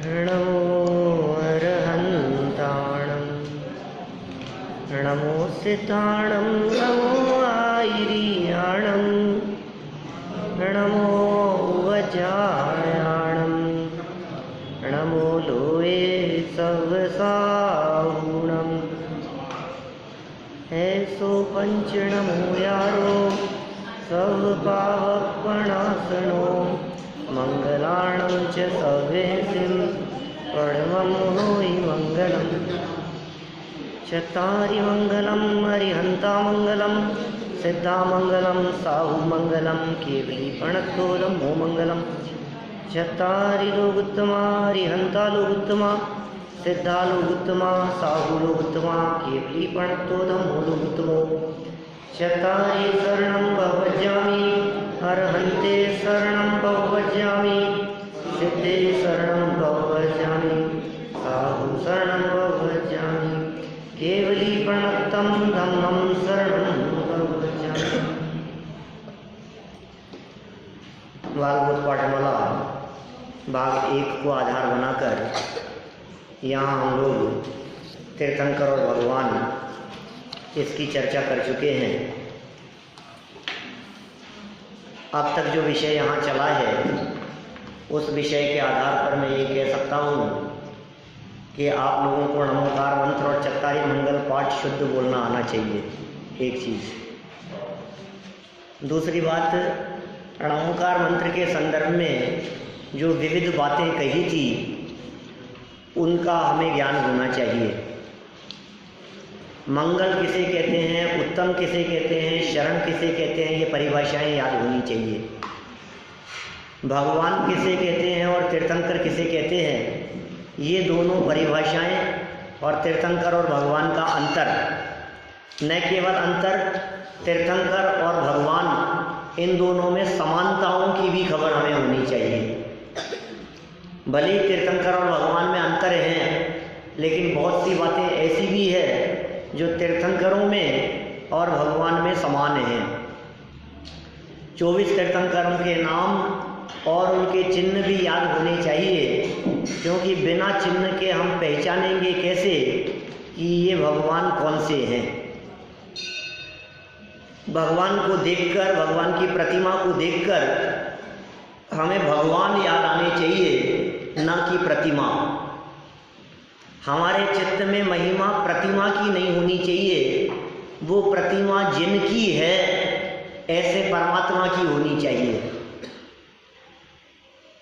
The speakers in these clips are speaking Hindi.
नमो अरहन्ताणं नमो सिताणं नमो आयिर्याणं नमो वज्रायाणं नमो लोये सवसाहुणं ऐसो पंच नमो यारो सब पावपणासनो मंगलाणं च सवेसिं प्रणवं होयि मंगलम् चत्तारि मंगलम अरिहंतामंगलम सिद्धामंगलम साहुमंगलम केवलीपणत्तो धम्मो मंगलम चत्तारि लोकोत्तमा अरिहंता लोकोत्तमा सिद्धा लोकोत्तमा साहु लोकोत्तमा केवलीपणत्तो धम्मो लोकोत्तमो चत्तारि शरणं भवज्यामि अरहन्ते शरणं भवज्यामि सिद्धे शरणं भवज्यामि साहु शरणं भवज्यामि केवलीपणत्तं धम्मं शरणं भवज्यामि। भागवत पाठमाला भाग 1 को आधार बनाकर यहाँ हम लोग तीर्थंकर और भगवान इसकी चर्चा कर चुके हैं। अब तक जो विषय यहाँ चला है उस विषय के आधार पर मैं ये कह सकता हूँ कि आप लोगों को नमोकार मंत्र और चत्तारी मंगल पाठ शुद्ध बोलना आना चाहिए, एक चीज़। दूसरी बात, नमोकार मंत्र के संदर्भ में जो विविध बातें कही थी उनका हमें ज्ञान होना चाहिए। मंगल किसे कहते हैं, उत्तम किसे कहते हैं, शरण किसे कहते हैं, ये परिभाषाएं याद होनी चाहिए। भगवान किसे कहते हैं और तीर्थंकर किसे कहते हैं, ये दोनों परिभाषाएं और तीर्थंकर और भगवान का अंतर, न केवल अंतर, तीर्थंकर और भगवान इन दोनों में समानताओं की भी खबर हमें होनी चाहिए। भले ही तीर्थंकर और भगवान में अंतर हैं, लेकिन बहुत सी बातें ऐसी भी है जो तीर्थंकरों में और भगवान में समान हैं। 24 तीर्थंकरों के नाम और उनके चिन्ह भी याद होने चाहिए, क्योंकि बिना चिन्ह के हम पहचानेंगे कैसे कि ये भगवान कौन से हैं। भगवान को देखकर, भगवान की प्रतिमा को देखकर हमें भगवान याद आने चाहिए, न कि प्रतिमा। हमारे चित्त में महिमा प्रतिमा की नहीं होनी चाहिए, वो प्रतिमा जिनकी है ऐसे परमात्मा की होनी चाहिए।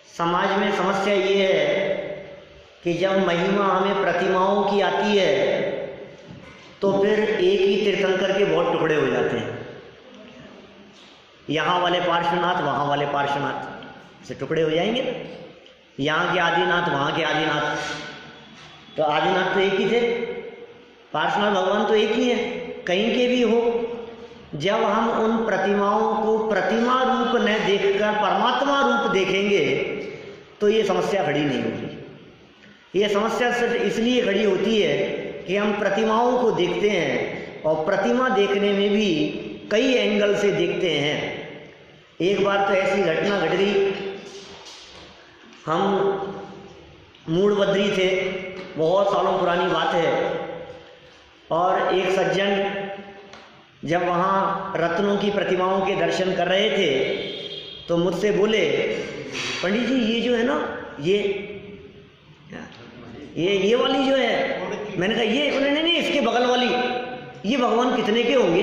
समाज में समस्या ये है कि जब महिमा हमें प्रतिमाओं की आती है तो फिर एक ही तीर्थंकर के बहुत टुकड़े हो जाते हैं। यहाँ वाले पार्श्वनाथ, वहाँ वाले पार्श्वनाथ से टुकड़े हो जाएंगे ना। यहाँ के आदिनाथ, वहाँ के आदिनाथ, तो आदिनाथ तो एक ही थे, पार्श्वनाथ भगवान तो एक ही है, कहीं के भी हो। जब हम उन प्रतिमाओं को प्रतिमा रूप न देखकर परमात्मा रूप देखेंगे तो ये समस्या खड़ी नहीं होगी। ये समस्या सिर्फ इसलिए खड़ी होती है कि हम प्रतिमाओं को देखते हैं और प्रतिमा देखने में भी कई एंगल से देखते हैं। एक बार तो ऐसी घटना घट गई, हम मूढ़बद्री थे, बहुत सालों पुरानी बात है, और एक सज्जन जब वहाँ रत्नों की प्रतिमाओं के दर्शन कर रहे थे तो मुझसे बोले, पंडित जी ये जो है ना, ये वाली जो है, मैंने कहा ये, उन्होंने नहीं, इसके बगल वाली, ये भगवान कितने के होंगे?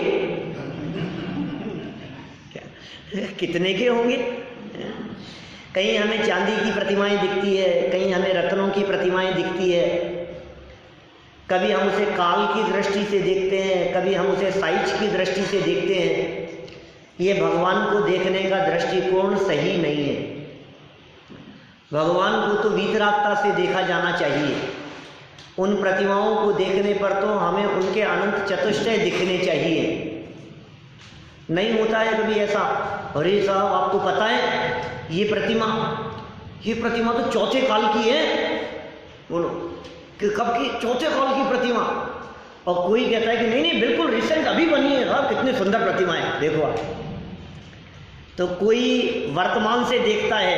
कितने के होंगे? कहीं हमें चांदी की प्रतिमाएं दिखती है, कहीं हमें रत्नों की प्रतिमाएं दिखती है। कभी हम उसे काल की दृष्टि से देखते हैं, कभी हम उसे साइज की दृष्टि से देखते हैं। ये भगवान को देखने का दृष्टिकोण सही नहीं है। भगवान को तो वीतरागता से देखा जाना चाहिए। उन प्रतिमाओं को देखने पर तो हमें उनके अनंत चतुष्टय दिखने चाहिए। नहीं होता है कभी ऐसा, अरे साहब आपको पता है ये प्रतिमा तो चौथे काल की है। बोलो कि कब की? चौथे काल की प्रतिमा। और कोई कहता है कि नहीं नहीं बिल्कुल रिसेंट अभी बनी है साहब, कितनी सुंदर प्रतिमाएं देखो आप। तो कोई वर्तमान से देखता है,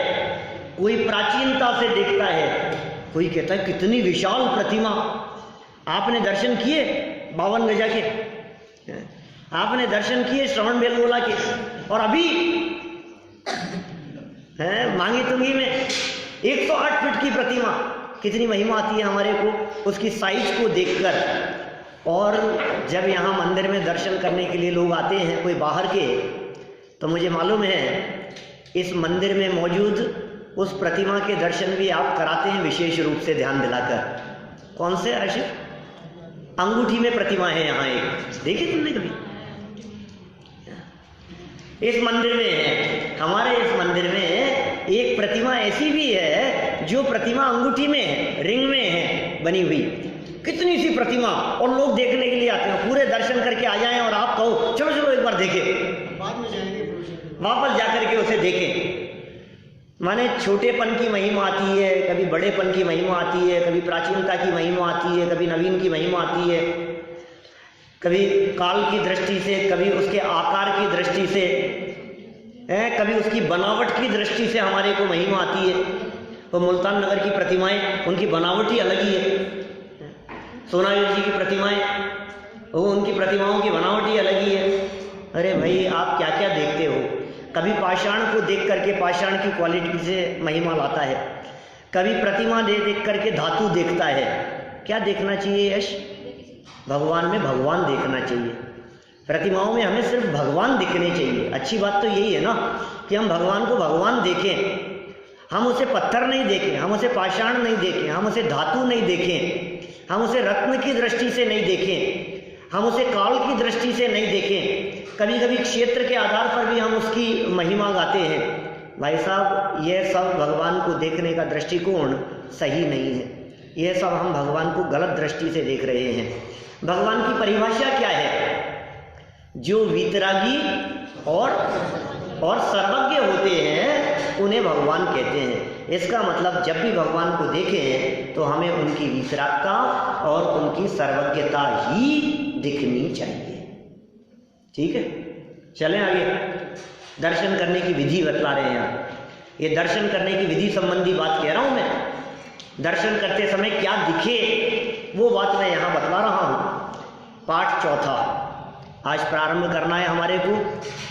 कोई प्राचीनता से देखता है, कोई कहता है कितनी विशाल प्रतिमा, आपने दर्शन किए 52 गजा के, आपने दर्शन किए श्रवण बेलगोला के, और अभी मांगी तुंगी में 108 फीट की प्रतिमा, कितनी महिमा आती है हमारे को उसकी साइज को देखकर। और जब यहाँ मंदिर में दर्शन करने के लिए लोग आते हैं कोई बाहर के, तो मुझे मालूम है इस मंदिर में मौजूद उस प्रतिमा के दर्शन भी आप कराते हैं विशेष रूप से ध्यान दिलाकर। कौन से आशिफ? अंगूठी में प्रतिमा है यहाँ एक, देखी तुमने कभी? इस मंदिर में है, हमारे इस मंदिर में एक प्रतिमा ऐसी भी है जो प्रतिमा अंगूठी में है, रिंग में है बनी हुई, कितनी सी प्रतिमा, और लोग देखने के लिए आते हैं। पूरे दर्शन करके आ जाएं और आप कहो चलो चलो एक बार देखें, बाद में जाएंगे, वापस जाकर के उसे देखें। माने छोटेपन की महिमा आती है, कभी बड़ेपन की महिमा आती है, कभी प्राचीनता की महिमा आती है, कभी नवीन की महिमा आती है, कभी काल की दृष्टि से, कभी उसके आकार की दृष्टि से, कभी उसकी बनावट की दृष्टि से हमारे को महिमा आती है। तो मुल्तान नगर की प्रतिमाएं, उनकी बनावट ही अलग ही है। सोनावीर जी की प्रतिमाएं, वो उनकी प्रतिमाओं की बनावट ही अलग ही है। अरे भाई आप क्या क्या देखते हो? कभी पाषाण को देख करके पाषाण की क्वालिटी से महिमा लाता है, कभी प्रतिमा देख करके धातु देखता है। क्या देखना चाहिए यश? भगवान में भगवान देखना चाहिए। प्रतिमाओं में हमें सिर्फ भगवान दिखने चाहिए। अच्छी बात तो यही है ना कि हम भगवान को भगवान देखें, हम उसे पत्थर नहीं देखें, हम उसे पाषाण नहीं देखें, हम उसे धातु नहीं देखें, हम उसे रत्न की दृष्टि से नहीं देखें, हम उसे काल की दृष्टि से नहीं देखें। कभी कभी क्षेत्र के आधार पर भी हम उसकी महिमा गाते हैं। भाई साहब यह सब भगवान को देखने का दृष्टिकोण सही नहीं है, यह सब हम भगवान को गलत दृष्टि से देख रहे हैं। भगवान की परिभाषा क्या है? जो वीतरागी और सर्वज्ञ होते हैं उन्हें भगवान कहते हैं। इसका मतलब जब भी भगवान को देखें तो हमें उनकी वीतरागता और उनकी सर्वज्ञता ही दिखनी चाहिए। ठीक है, चलें आगे। दर्शन करने की विधि बतला रहे हैं यहाँ। ये दर्शन करने की विधि संबंधी बात कह रहा हूँ मैं। दर्शन करते समय क्या दिखे वो बात मैं यहाँ बतला रहा हूँ। पाठ चौथा आज प्रारंभ करना है हमारे को।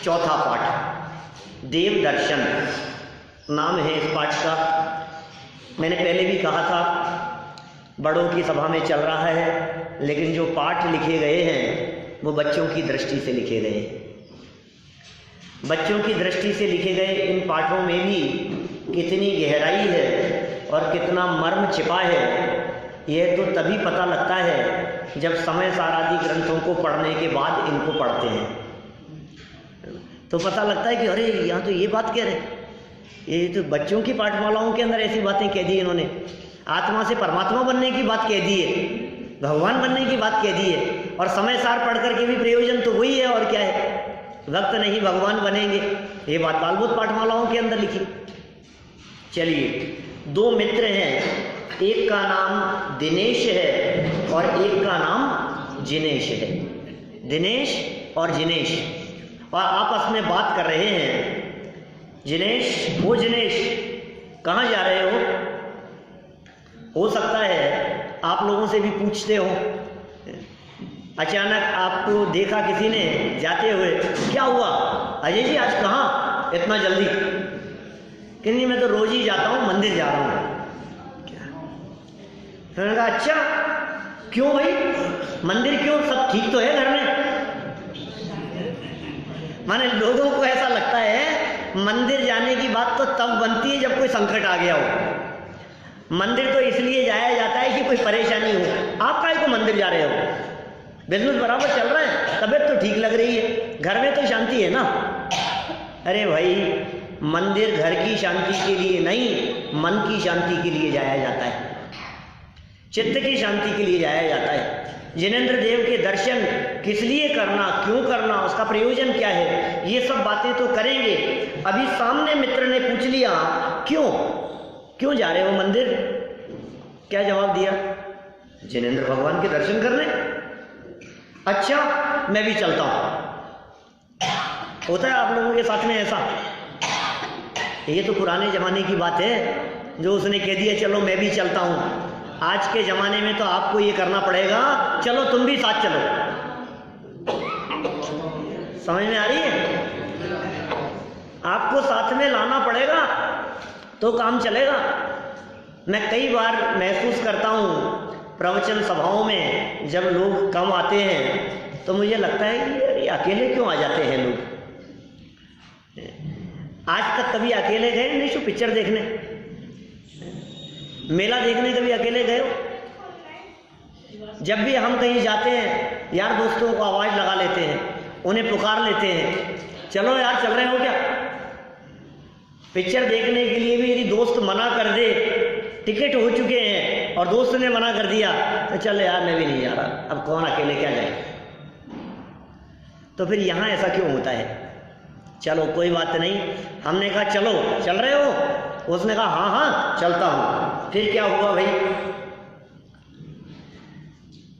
चौथा पाठ देव दर्शन नाम है इस पाठ का। मैंने पहले भी कहा था बड़ों की सभा में चल रहा है, लेकिन जो पाठ लिखे गए हैं वो बच्चों की दृष्टि से लिखे गए हैं। बच्चों की दृष्टि से लिखे गए इन पाठों में भी कितनी गहराई है और कितना मर्म छिपा है, यह तो तभी पता लगता है जब समय सार आदि ग्रंथों को पढ़ने के बाद इनको पढ़ते हैं तो पता लगता है कि अरे यहाँ तो ये बात कह रहे हैं। ये तो बच्चों की पाठमालाओं के अंदर ऐसी बातें कह दी इन्होंने। आत्मा से परमात्मा बनने की बात कह दी है, भगवान बनने की बात कह दी है, और समय सार पढ़ करके भी प्रयोजन तो वही है और क्या है, वक्त नहीं भगवान बनेंगे। ये बात बालबोध पाठमालाओं के अंदर लिखी। चलिए, दो मित्र हैं, एक का नाम दिनेश है और एक का नाम जिनेश है। दिनेश और जिनेश और आपस में बात कर रहे हैं। जिनेश, वो जिनेश कहाँ जा रहे हो सकता है आप लोगों से भी पूछते हो। अचानक आपको देखा किसी ने जाते हुए, क्या हुआ अजय जी आज कहाँ इतना जल्दी? कि नहीं मैं तो रोज ही जाता हूँ, मंदिर जा रहा हूँ। फिर मैंने कहा अच्छा क्यों भाई, मंदिर क्यों, सब ठीक तो है घर में? माने लोगों को ऐसा लगता है मंदिर जाने की बात तो तब बनती है जब कोई संकट आ गया हो। मंदिर तो इसलिए जाया जाता है कि कोई परेशानी हो। आप काहे को मंदिर जा रहे हो? बिजनेस बराबर चल रहा है, तबीयत तो ठीक लग रही है, घर में तो शांति है ना। अरे भाई मंदिर घर की शांति के लिए नहीं, मन की शांति के लिए जाया जाता है, चित्त की शांति के लिए जाया जाता है। जिनेंद्र देव के दर्शन किस लिए करना, क्यों करना, उसका प्रयोजन क्या है, ये सब बातें तो करेंगे। अभी सामने मित्र ने पूछ लिया क्यों जा रहे हो मंदिर? क्या जवाब दिया? जिनेंद्र भगवान के दर्शन करने। अच्छा मैं भी चलता हूं। होता है आप लोगों के साथ में ऐसा? ये तो पुराने जमाने की बात है। जो उसने कह दिया चलो मैं भी चलता हूँ। आज के ज़माने में तो आपको ये करना पड़ेगा, चलो तुम भी साथ चलो। समझ में आ रही है? आपको साथ में लाना पड़ेगा तो काम चलेगा। मैं कई बार महसूस करता हूँ प्रवचन सभाओं में जब लोग कम आते हैं तो मुझे लगता है कि ये अकेले क्यों आ जाते हैं लोग। आज तक कभी अकेले गए नहीं तो पिक्चर देखने, मेला देखने कभी अकेले गए हो? जब भी हम कहीं जाते हैं यार दोस्तों को आवाज़ लगा लेते हैं, उन्हें पुकार लेते हैं, चलो यार चल रहे हो क्या? पिक्चर देखने के लिए भी यदि दोस्त मना कर दे, टिकट हो चुके हैं और दोस्त ने मना कर दिया तो चल यार मैं भी नहीं जा रहा, अब कौन अकेले क्या जाए। तो फिर यहाँ ऐसा क्यों होता है? चलो कोई बात नहीं, हमने कहा चलो चल रहे हो, उसने कहा हाँ हाँ चलता हूँ। फिर क्या हुआ भाई?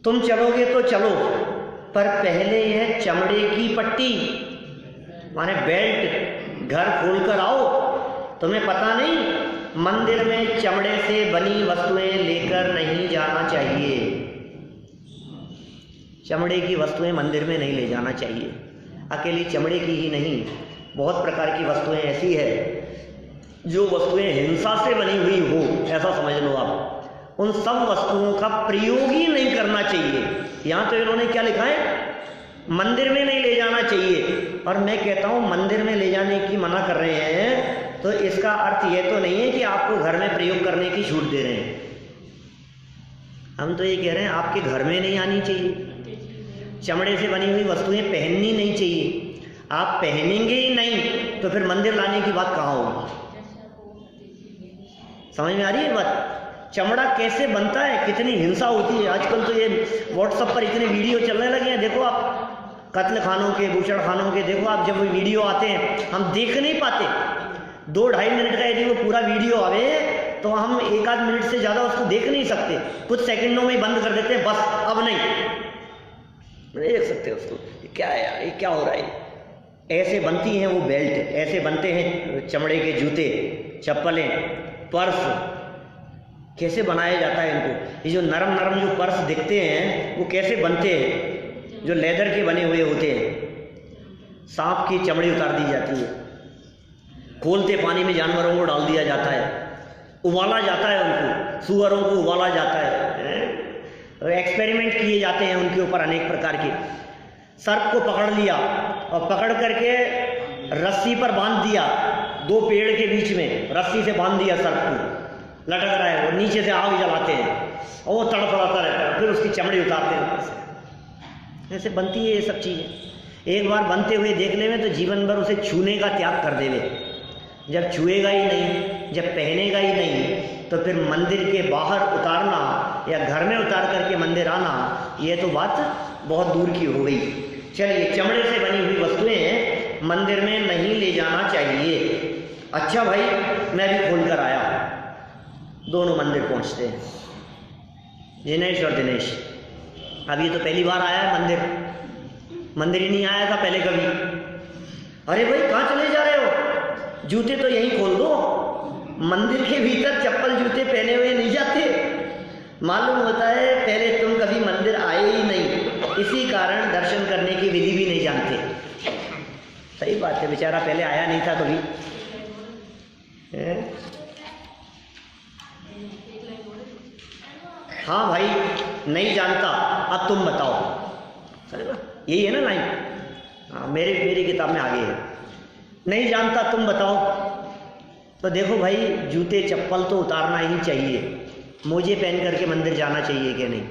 तुम चलोगे तो चलो, पर पहले यह चमड़े की पट्टी माने बेल्ट घर खोल कर आओ। तुम्हें पता नहीं मंदिर में चमड़े से बनी वस्तुएं लेकर नहीं जाना चाहिए। चमड़े की वस्तुएं मंदिर में नहीं ले जाना चाहिए। अकेली चमड़े की ही नहीं, बहुत प्रकार की वस्तुएं ऐसी है जो वस्तुएं हिंसा से बनी हुई हो, ऐसा समझ लो आप। उन सब वस्तुओं का प्रयोग ही नहीं करना चाहिए। यहाँ तो इन्होंने क्या लिखा है? मंदिर में नहीं ले जाना चाहिए। और मैं कहता हूँ मंदिर में ले जाने की मना कर रहे हैं तो इसका अर्थ यह तो नहीं है कि आपको घर में प्रयोग करने की छूट दे रहे हैं। हम तो ये कह रहे हैं आपके घर में नहीं आनी चाहिए। चमड़े से बनी हुई वस्तुएं पहननी नहीं चाहिए। आप पहनेंगे ही नहीं तो फिर मंदिर लाने की बात कहाँ होगी? समझ में आ रही है बात? चमड़ा कैसे बनता है, कितनी हिंसा होती है। आजकल तो ये व्हाट्सएप पर इतने वीडियो चलने लगे हैं, देखो आप कत्ल खानों के, बूचड़ खानों के। देखो आप जब वो वीडियो आते हैं हम देख नहीं पाते। 2-2.5 मिनट का यदि वो पूरा वीडियो आवे तो हम 1-8 मिनट से ज़्यादा उसको देख नहीं सकते, कुछ सेकंडों में ही बंद कर देते हैं, बस अब नहीं देख सकते उसको। क्या है यार, ये क्या हो रहा है? ऐसे बनती हैं वो बेल्ट, ऐसे बनते हैं चमड़े के जूते, चप्पलें, पर्स। कैसे बनाया जाता है इनको? ये जो नरम नरम जो पर्स दिखते हैं वो कैसे बनते हैं? जो लेदर के बने हुए होते हैं। सांप की चमड़ी उतार दी जाती है, खोलते पानी में जानवरों को डाल दिया जाता है, उबाला जाता है उनको, सुअरों को उबाला जाता है, एक्सपेरिमेंट किए जाते हैं उनके ऊपर अनेक प्रकार के। सर्प को पकड़ लिया और पकड़ करके रस्सी पर बांध दिया, 2 पेड़ के बीच में रस्सी से बांध दिया, सर्प को लटक रहा है, वो नीचे से आग जलाते हैं और वो तड़फड़ाता रहता है, फिर उसकी चमड़ी उतारते हैं ऊपर से। ऐसे बनती है ये सब चीज़ें। एक बार बनते हुए देखने में तो जीवन भर उसे छूने का त्याग कर देवे। जब छुएगा ही नहीं, जब पहनेगा ही नहीं, तो फिर मंदिर के बाहर उतारना या घर में उतार करके मंदिर आना, ये तो बात बहुत दूर की हो गई। चलिए, चमड़े से बनी हुई वस्तुएं मंदिर में नहीं ले जाना चाहिए। अच्छा भाई, मैं भी खोल कर आया। दोनों मंदिर पहुंचते हैं, जिनेश और दिनेश। अब ये तो पहली बार आया है मंदिर ही नहीं आया था पहले कभी। अरे भाई कहाँ चले जा रहे हो? जूते तो यहीं खोल दो। मंदिर के भीतर चप्पल जूते पहने हुए नहीं जाते। मालूम होता है पहले तुम कभी मंदिर आए ही नहीं, इसी कारण दर्शन करने की विधि भी नहीं जानते। सही बात है, बेचारा पहले आया नहीं था कभी। हाँ भाई, नहीं जानता, अब तुम बताओ। समझ ना, यही है ना लाइन। हाँ, मेरी किताब में आगे है, नहीं जानता तुम बताओ। तो देखो भाई, जूते चप्पल तो उतारना ही चाहिए। मोजे पहन करके मंदिर जाना चाहिए कि नहीं?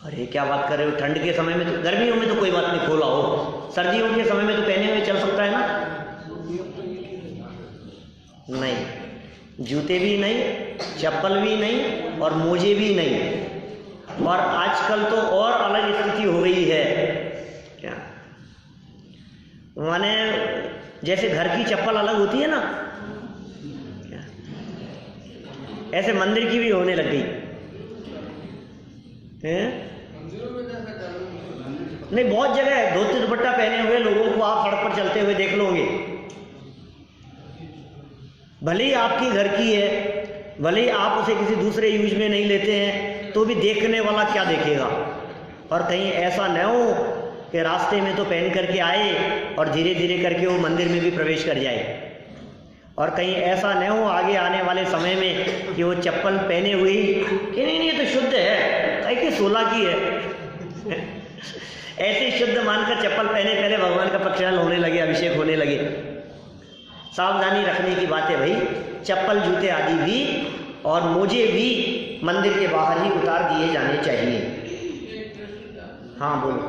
अरे क्या बात कर रहे हो? ठंड के समय में तो, गर्मियों में तो कोई बात नहीं, खोला हो। सर्दियों के समय में तो पहने हुए चल सकता है ना? नहीं, जूते भी नहीं, चप्पल भी नहीं और मोजे भी नहीं। और आजकल तो और अलग स्थिति हो गई है। क्या माने, जैसे घर की चप्पल अलग होती है ना, ऐसे मंदिर की भी होने लग गई है। नहीं, बहुत जगह है, धोती दुपट्टा पहने हुए लोगों को आप सड़क पर चलते हुए देख लोगे। भले ही आपकी घर की है, भले ही आप उसे किसी दूसरे यूज में नहीं लेते हैं, तो भी देखने वाला क्या देखेगा। और कहीं ऐसा न हो कि रास्ते में तो पहन करके आए और धीरे धीरे करके वो मंदिर में भी प्रवेश कर जाए। और कहीं ऐसा न हो आगे आने वाले समय में कि वो चप्पल पहने हुई कि नहीं ये तो शुद्ध है, कि 16 की है ऐसे शुद्ध मानकर चप्पल पहने पहले भगवान का प्रक्षालन होने लगे, अभिषेक होने लगे। सावधानी रखने की बात है भाई। चप्पल जूते आदि भी और मोजे भी मंदिर के बाहर ही उतार दिए जाने चाहिए। हाँ बोलो।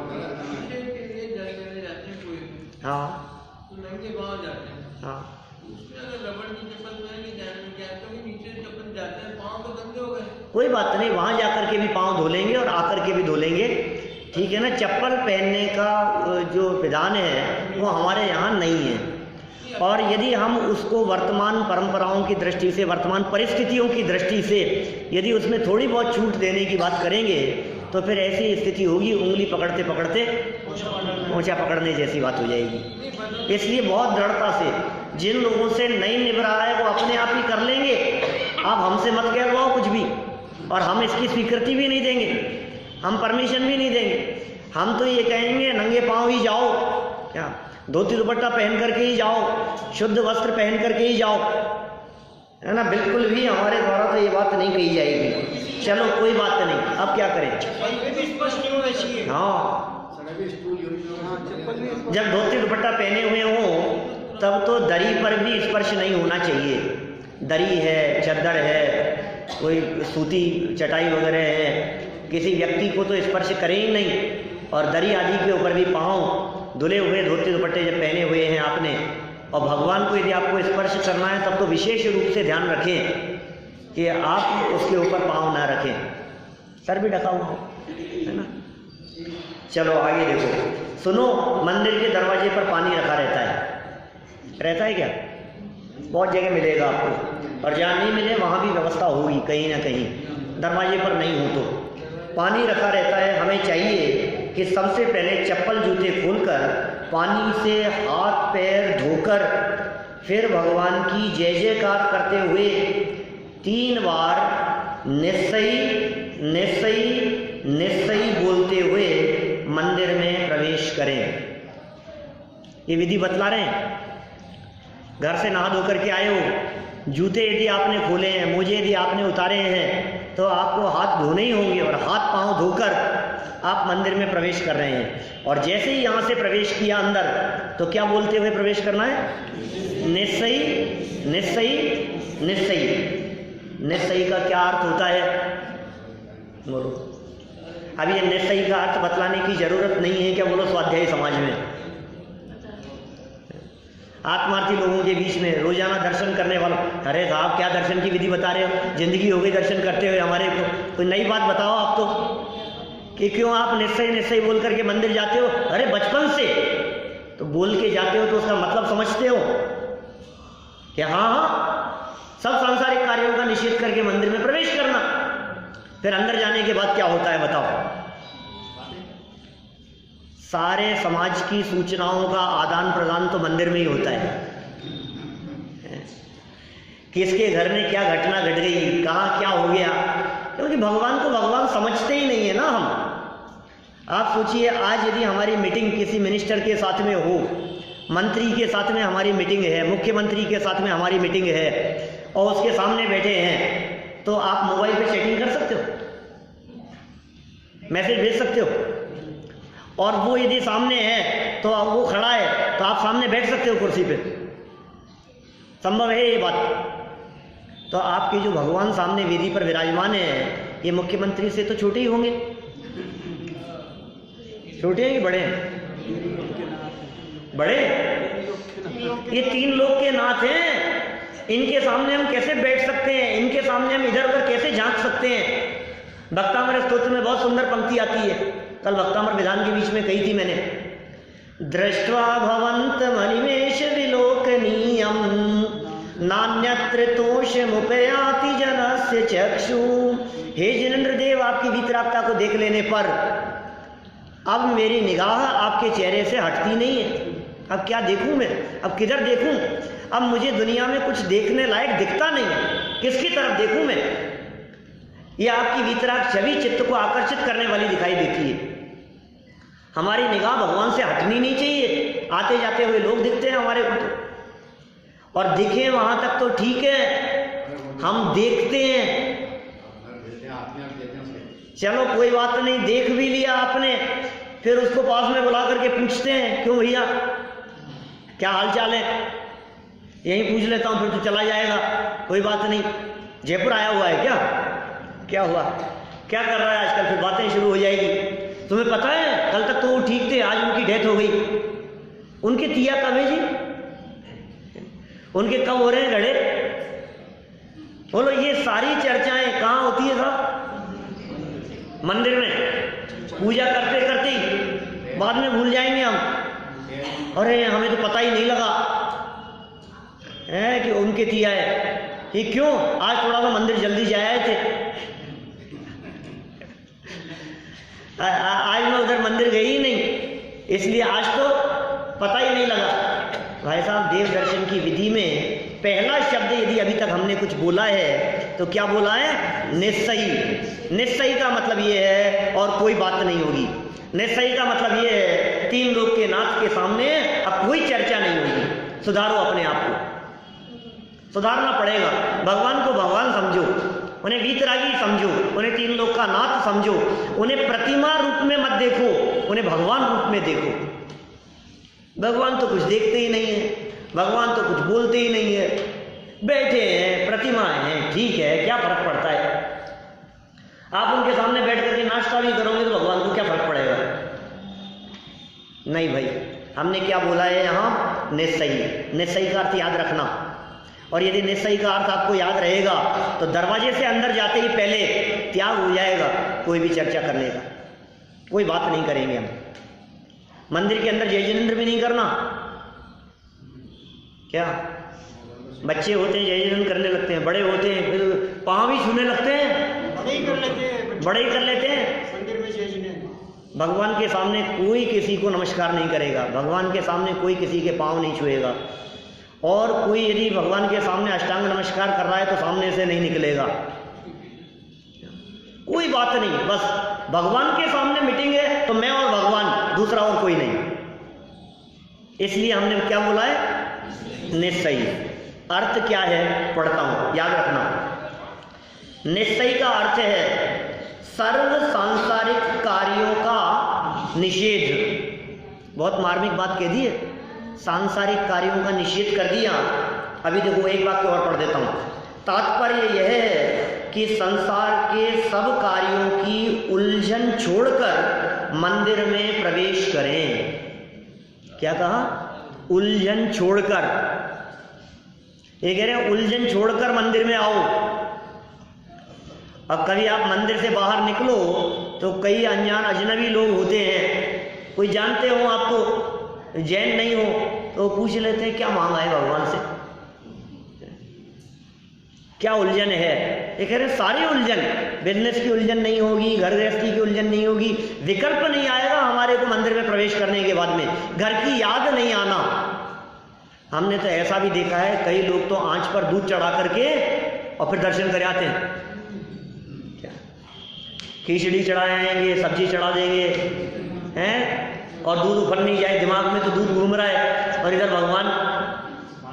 हाँ हाँ कोई बात नहीं, वहाँ जाकर के भी पाँव धो लेंगे और आकर के भी धो लेंगे, ठीक है ना। चप्पल पहनने का जो विधान है वो हमारे यहाँ नहीं है। और यदि हम उसको वर्तमान परंपराओं की दृष्टि से, वर्तमान परिस्थितियों की दृष्टि से यदि उसमें थोड़ी बहुत छूट देने की बात करेंगे तो फिर ऐसी स्थिति होगी, उंगली पकड़ते पकड़ते मोचा पकड़ने जैसी बात हो जाएगी। इसलिए बहुत दृढ़ता से जिन लोगों से नहीं निभ रहा है वो अपने आप ही कर लेंगे। आप हमसे मत कहवाओ कुछ भी, और हम इसकी स्वीकृति भी नहीं देंगे, हम परमिशन भी नहीं देंगे। हम तो ये कहेंगे नंगे पाँव ही जाओ, क्या धोती दुपट्टा पहन करके ही जाओ, शुद्ध वस्त्र पहन करके ही जाओ, है ना। बिल्कुल भी हमारे द्वारा तो ये बात नहीं कही जाएगी। चलो कोई बात नहीं, अब क्या करें। हाँ जब धोती दुपट्टा पहने हुए हों तब तो दरी पर भी स्पर्श नहीं होना चाहिए। दरी है, चद्दर है, कोई सूती चटाई वगैरह है, किसी व्यक्ति को तो स्पर्श करें ही नहीं। और दरी आदि के ऊपर भी पाँव धुले हुए धोती दुपट्टे जब पहने हुए हैं आपने, और भगवान को यदि आपको स्पर्श करना है तब तो विशेष रूप से ध्यान रखें कि आप उसके ऊपर पाँव ना रखें, सर भी ढका हुआ हो, है ना। चलो आगे देखो, सुनो। मंदिर के दरवाजे पर पानी रखा रहता है क्या? बहुत जगह मिलेगा आपको, और जहाँ नहीं मिले वहाँ भी व्यवस्था होगी कहीं ना कहीं, दरवाजे पर नहीं हो तो पानी रखा रहता है। हमें चाहिए कि सबसे पहले चप्पल जूते खोलकर पानी से हाथ पैर धोकर फिर भगवान की जय जयकार करते हुए 3 बार निस्सई निस्सई निस्सई बोलते हुए मंदिर में प्रवेश करें। ये विधि बतला रहे हैं। घर से नहा धो करके आए हो, जूते यदि आपने खोले हैं, मोजे यदि आपने उतारे हैं, तो आपको हाथ धोने ही होंगे और हाथ पांव धोकर आप मंदिर में प्रवेश कर रहे हैं। और जैसे ही यहाँ से प्रवेश किया अंदर, तो क्या बोलते हुए प्रवेश करना है? निस्सई निस्सई निस्सई। निस्सई का क्या अर्थ होता है बोलो? अब ये निस्सई का अर्थ बतलाने की जरूरत नहीं है क्या बोलो स्वाध्यायी समाज में? आत्मार्थी लोगों के बीच में रोजाना दर्शन करने वालों, अरे साहब क्या दर्शन की विधि बता रहे हो? जिंदगी हो गई दर्शन करते हुए हमारे को, कोई नई बात बताओ आप तो, कि क्यों आप निस्सई निस्सई बोल करके मंदिर जाते हो? अरे बचपन से तो बोल के जाते हो तो उसका मतलब समझते हो कि हाँ सब सांसारिक कार्यों का निषेध करके मंदिर में प्रवेश करना, फिर अंदर जाने के बाद क्या होता है बताओ? सारे समाज की सूचनाओं का आदान प्रदान तो मंदिर में ही होता है। किसके घर में क्या घटना घट गई, कहाँ क्या हो गया, क्योंकि भगवान को भगवान समझते ही नहीं है ना हम। आप सोचिए, आज यदि हमारी मीटिंग किसी मिनिस्टर के साथ में हो, मंत्री के साथ में हमारी मीटिंग है, मुख्यमंत्री के साथ में हमारी मीटिंग है, और उसके सामने बैठे हैं, तो आप मोबाइल पे चैटिंग कर सकते हो, मैसेज भेज सकते हो। और वो यदि सामने है तो वो खड़ा है तो आप सामने बैठ सकते हो कुर्सी पे, संभव है ये बात। तो आपके जो भगवान सामने वेदी पर विराजमान है, ये मुख्यमंत्री से तो छोटे ही होंगे, छोटे हैं कि बड़े हैं? बड़े। ये 3 लोग के नाथ हैं, इनके सामने हम कैसे बैठ सकते हैं? इनके सामने हम इधर उधर कैसे झांक सकते हैं? भक्तामृत स्तोत्र में बहुत सुंदर पंक्ति आती है, कल भक्तामृत विधान के बीच में कही थी मैंने। दृष्ट्वा भवंत मनिमेष विलोकनीयम नान्यत्र तोषमुपयाति जनस्य चक्षु। हे जिनेंद्र देव, आपकी वितरागता को देख लेने पर अब मेरी निगाह आपके चेहरे से हटती नहीं है। अब क्या देखूं मैं, अब किधर देखूं, अब मुझे दुनिया में कुछ देखने लायक दिखता नहीं है, किसकी तरफ देखूं मैं। ये आपकी वीतराग छवि चित्त को आकर्षित करने वाली दिखाई देती है। हमारी निगाह भगवान से हटनी नहीं चाहिए। आते जाते हुए लोग दिखते हैं हमारे को, और दिखे वहां तक तो ठीक है, हम देखते हैं, चलो कोई बात नहीं, देख भी लिया आपने, फिर उसको पास में बुला करके पूछते हैं, क्यों भैया क्या हाल चाल है, यहीं पूछ लेता हूँ, फिर तो चला जाएगा, कोई बात नहीं, जयपुर आया हुआ है क्या हुआ, क्या कर रहा है आजकल, फिर बातें शुरू हो जाएगी। तुम्हें पता है कल तक तो वो ठीक थे, आज उनकी डेथ हो गई। उनके तिया कब है जी, उनके कब हो रहे हैं घड़े, बोलो। ये सारी चर्चाएं कहाँ होती है साहब, मंदिर में पूजा करते करते ही बाद में भूल जाएंगे हम, अरे हमें तो पता ही नहीं लगा है कि उनके तिया है। ये क्यों, आज थोड़ा सा मंदिर जल्दी जाए थे, आज मैं उधर मंदिर गई ही नहीं, इसलिए आज तो पता ही नहीं लगा। भाई साहब, देव दर्शन की विधि में पहला शब्द यदि अभी तक हमने कुछ बोला है तो क्या बोला है, निश्चयी। निश्चयी का मतलब ये है और कोई बात नहीं होगी। निश्चयी का मतलब ये है, तीन लोग के नाथ के सामने अब कोई चर्चा नहीं होगी। सुधारो अपने आप को, सुधारना पड़ेगा। भगवान को भगवान समझो, उन्हें वीतरागी समझो, उन्हें तीन लोग का नाथ समझो, उन्हें प्रतिमा रूप में मत देखो, उन्हें भगवान रूप में देखो। भगवान तो कुछ देखते ही नहीं है, भगवान तो कुछ बोलते ही नहीं है, बैठे हैं, प्रतिमाएं हैं, ठीक है, क्या फर्क पड़ता है। आप उनके सामने बैठ करके नाश्ता भी करोगे तो भगवान को क्या फर्क पड़ेगा। नहीं भाई, हमने क्या बोला है यहाँ, निश्चयी। निश्चयी का अर्थ याद रखना, और यदि निश्चयी का अर्थ आपको याद रहेगा तो दरवाजे से अंदर जाते ही पहले त्याग हो जाएगा कोई भी चर्चा करने का, कोई बात नहीं करेंगे हम। मंदिर के अंदर जय जिनेंद्र भी नहीं करना। क्या बच्चे होते हैं जय जिनेंद्र करने लगते हैं, बड़े होते हैं फिर पाँव भी छूने लगते हैं, बड़े ही कर लेते हैं। मंदिर में जय जिनेंद्र, भगवान के सामने कोई किसी को नमस्कार नहीं करेगा, भगवान के सामने कोई किसी के पाँव नहीं छुएगा, और कोई यदि भगवान के सामने अष्टांग नमस्कार कर रहा है तो सामने से नहीं निकलेगा, कोई बात नहीं। बस भगवान के सामने मीटिंग है तो मैं और भगवान, दूसरा और कोई नहीं। इसलिए हमने क्या बोला है, निश्चयी। अर्थ क्या है, पढ़ता हूं, याद रखना। निश्चयी का अर्थ है सर्व सांसारिक कार्यों का निषेध। बहुत मार्मिक बात कह दी है, सांसारिक कार्यों का निषेध कर दिया। अभी देखो एक वाक्य और पढ़ देता हूं। तात्पर्य यह है कि संसार के सब कार्यों की उलझन छोड़कर मंदिर में प्रवेश करें। क्या कहा, उलझन छोड़कर। ये कह रहे हैं उलझन छोड़कर मंदिर में आओ। अब कभी आप मंदिर से बाहर निकलो तो कई अनजान अजनबी लोग होते हैं, कोई जानते हो आपको, जैन नहीं हो तो पूछ लेते हैं क्या मांगा है भगवान से, क्या उलझन है। ये कह रहे सारी उलझन, बिजनेस की उलझन नहीं होगी, घर गृहस्थी की उलझन नहीं होगी, विकल्प नहीं आएगा हमारे को मंदिर में प्रवेश करने के बाद में, घर की याद नहीं आना। हमने तो ऐसा भी देखा है, कई लोग तो आंच पर दूध चढ़ा करके और फिर दर्शन कर आते हैं। क्या खिचड़ी चढ़ाएंगे, सब्जी चढ़ा देंगे हैं, और दूध उफल नहीं जाए दिमाग में तो दूध घूम रहा है, और इधर भगवान,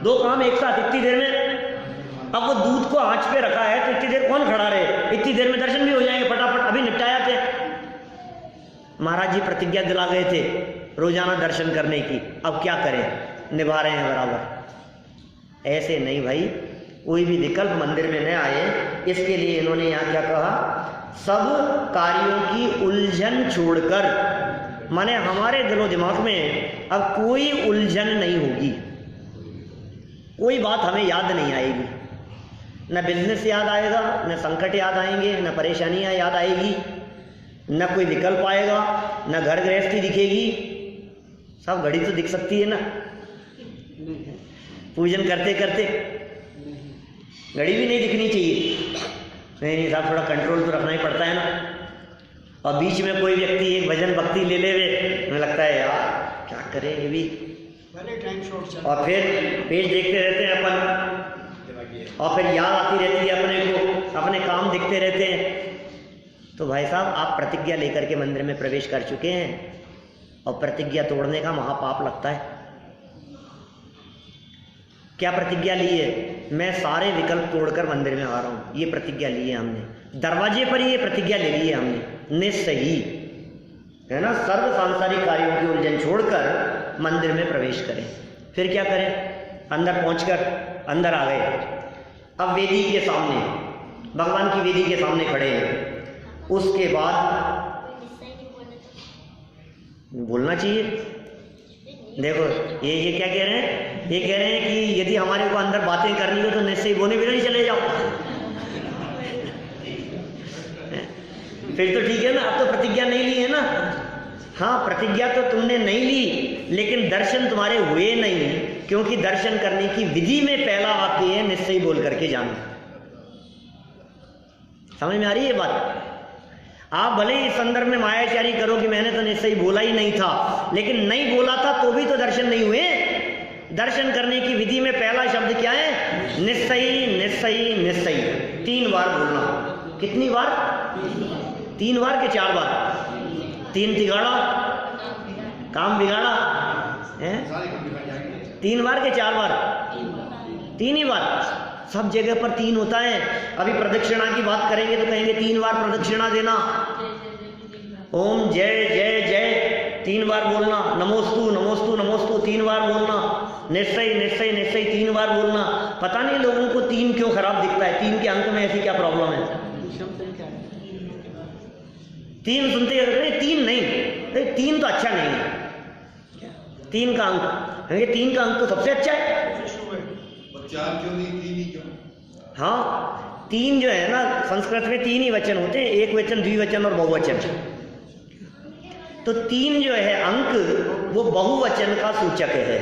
दो काम एक साथ इतनी देर में। अब वो दूध को आंच पे रखा है तो इतनी देर कौन खड़ा रहे, इतनी देर में दर्शन भी हो जाएंगे फटाफट, अभी निपटाया थे। महाराज जी प्रतिज्ञा दिला गए थे रोजाना दर्शन करने की, अब क्या करें, निभा रहे हैं बराबर। ऐसे नहीं भाई, कोई भी विकल्प मंदिर में न आए, इसके लिए इन्होंने यहाँ क्या कहा, सब कार्यों की उलझन छोड़कर, माने हमारे दिलो दिमाग में अब कोई उलझन नहीं होगी, कोई बात हमें याद नहीं आएगी, न बिजनेस याद आएगा, न संकट याद आएंगे, न परेशानियां याद आएगी, न कोई विकल्प आएगा, न घर गृहस्थी दिखेगी। सब घड़ी तो दिख सकती है ना, पूजन करते करते घड़ी भी नहीं दिखनी चाहिए। नहीं साहब, थोड़ा कंट्रोल तो रखना ही पड़ता है ना। और बीच में कोई व्यक्ति एक भजन भक्ति ले ले, हमें लगता है यार क्या करें, ये भी और फिर पेज देखते रहते हैं अपन, और फिर याद आती रहती है अपने को, अपने काम दिखते रहते हैं। तो भाई साहब, आप प्रतिज्ञा लेकर के मंदिर में प्रवेश कर चुके हैं और प्रतिज्ञा तोड़ने का महापाप लगता है। क्या प्रतिज्ञा ली है? मैं सारे विकल्प तोड़कर मंदिर में आ रहा हूं, ये प्रतिज्ञा ली है हमने। दरवाजे पर ही ये प्रतिज्ञा ले ली है हमने, निस्सही है ना। सर्व सांसारिक कार्यों की उलझन छोड़कर मंदिर में प्रवेश करें। फिर क्या करें? अंदर पहुंचकर अंदर आ गए, अब वेदी के सामने, भगवान की वेदी के सामने खड़े हैं। उसके बाद बोलना चाहिए। देखो ये क्या कह रहे हैं? ये कह रहे हैं कि यदि हमारे को अंदर बातें करनी हो तो निश्चय बोने भी नहीं चले जाओ। फिर तो ठीक है ना, अब तो प्रतिज्ञा नहीं ली है ना। हाँ, प्रतिज्ञा तो तुमने नहीं ली, लेकिन दर्शन तुम्हारे हुए नहीं, क्योंकि दर्शन करने की विधि में पहला वाक्य है निश्चय बोल करके जाना। समझ में आ रही है बात? आप भले ही इस संदर्भ में मायाचारी करो कि मैंने तो निश्चय बोला ही नहीं था, लेकिन नहीं बोला था तो भी तो दर्शन नहीं हुए। दर्शन करने की विधि में पहला शब्द क्या है? निश्चय, निश्चय, निश्चय। 3 बार बोलना। कितनी बार? 3 बार के 4 बार? 3 तिगाड़ा, काम बिगाड़ा है। 3 बार के 4 बार? 3 ही बार। सब जगह पर 3 होता है। अभी प्रदक्षिणा की बात करेंगे तो कहेंगे 3 बार प्रदक्षिणा देना। ओम जय जय जय 3 बार बोलना। नमोस्तु नमोस्तु नमोस्तु 3 बार बोलना। निश्चय निश्चय निश्चय 3 बार बोलना। पता नहीं लोगों को 3 क्यों खराब दिखता है। 3 के अंक में ऐसी क्या प्रॉब्लम है? 3 सुनते हैं, 3 नहीं, 3 तो अच्छा नहीं है। 3 का अंक, 3 का अंक तो सबसे अच्छा है। 4 क्यों नहीं, 3 ही क्यों? हाँ, 3 जो है ना, संस्कृत में 3 ही वचन होते हैं, एक वचन, द्विवचन और बहुवचन। तो 3 जो है अंक, वो बहुवचन का सूचक है।